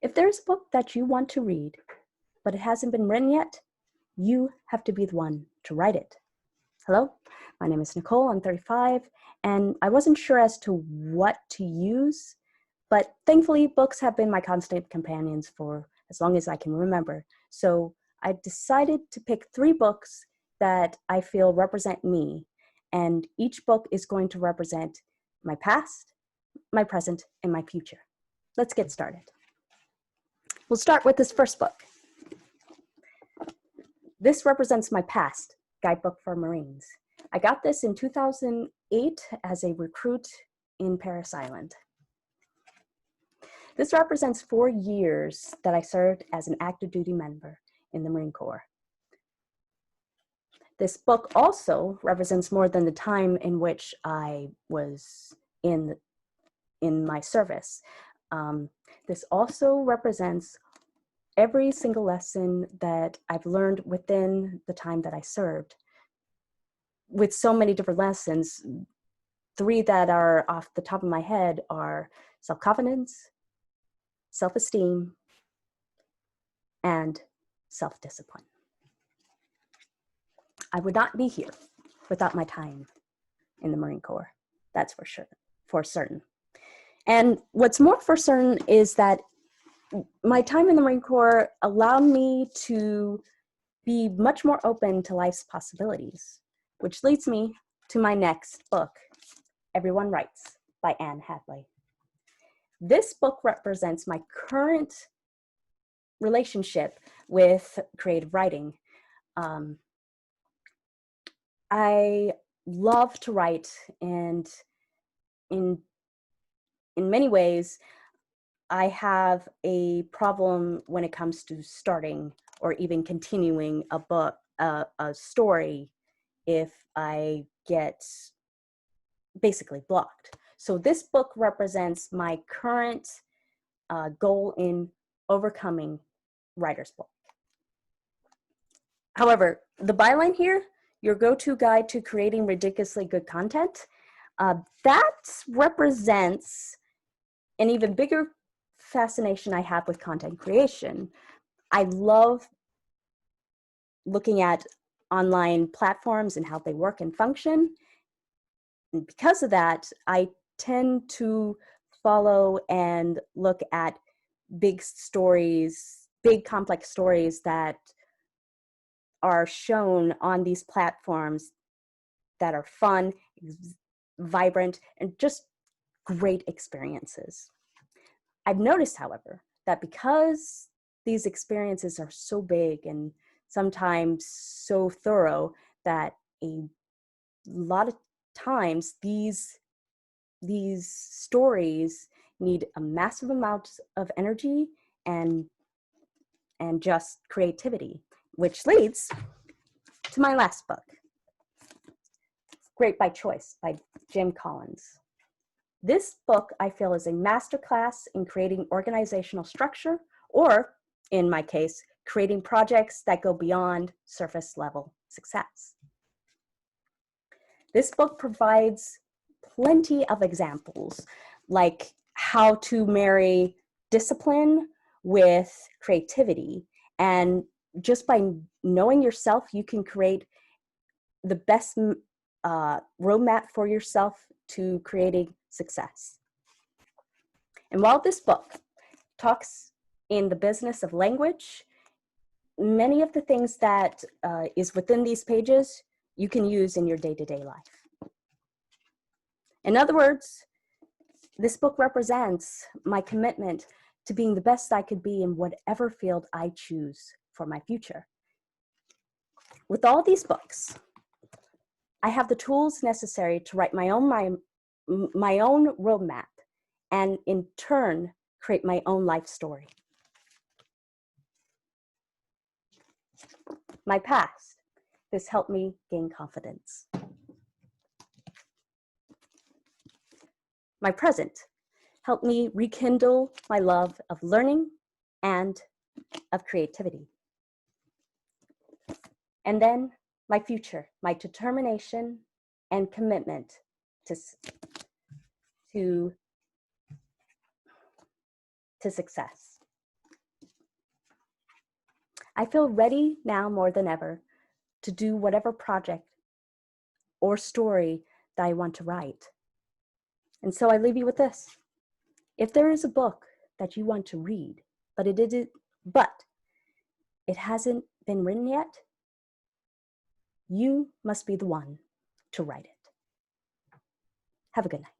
If there's a book that you want to read, but it hasn't been written yet, you have to be the one to write it. Hello, my name is Nicole, I'm 35, and I wasn't sure as to what to use, but thankfully books have been my constant companions for as long as I can remember. So I decided to pick 3 books that I feel represent me, and each book is going to represent my past, my present, and my future. Let's get started. We'll start with this first book. This represents my past, Guidebook for Marines. I got this in 2008 as a recruit in Parris Island. This represents 4 years that I served as an active duty member in the Marine Corps. This book also represents more than the time in which I was in my service. This also represents every single lesson that I've learned within the time that I served. With so many different lessons, 3 that are off the top of my head are self-confidence, self-esteem, and self-discipline. I would not be here without my time in the Marine Corps. That's for sure, for certain. And what's more for certain is that my time in the Marine Corps allowed me to be much more open to life's possibilities, which leads me to my next book, Everyone Writes by Anne Hadley. This book represents my current relationship with creative writing. I love to write, and in many ways, I have a problem when it comes to starting or even continuing a book, a story, if I get basically blocked. So this book represents my current goal in overcoming writer's block. However, the byline here, your go-to guide to creating ridiculously good content, that represents an even bigger fascination I have with content creation. I love looking at online platforms and how they work and function. And because of that, I tend to follow and look at big stories, big complex stories that are shown on these platforms that are fun, vibrant, and just great experiences. I've noticed, however, that because these experiences are so big and sometimes so thorough, that a lot of times these stories need a massive amount of energy and just creativity, which leads to my last book, Great by Choice by Jim Collins. This book, I feel, is a masterclass in creating organizational structure, or in my case, creating projects that go beyond surface level success. This book provides plenty of examples, like how to marry discipline with creativity. And just by knowing yourself, you can create the best roadmap for yourself to creating success. And while this book talks in the business of language, many of the things that is within these pages, you can use in your day-to-day life. In other words, this book represents my commitment to being the best I could be in whatever field I choose for my future. With all these books, I have the tools necessary to write my own roadmap, and in turn, create my own life story. My past, this helped me gain confidence. My present helped me rekindle my love of learning and of creativity. And then my future, my determination and commitment to success. I feel ready now more than ever to do whatever project or story that I want to write. And so I leave you with this. If there is a book that you want to read, but it hasn't been written yet, you must be the one to write it. Have a good night.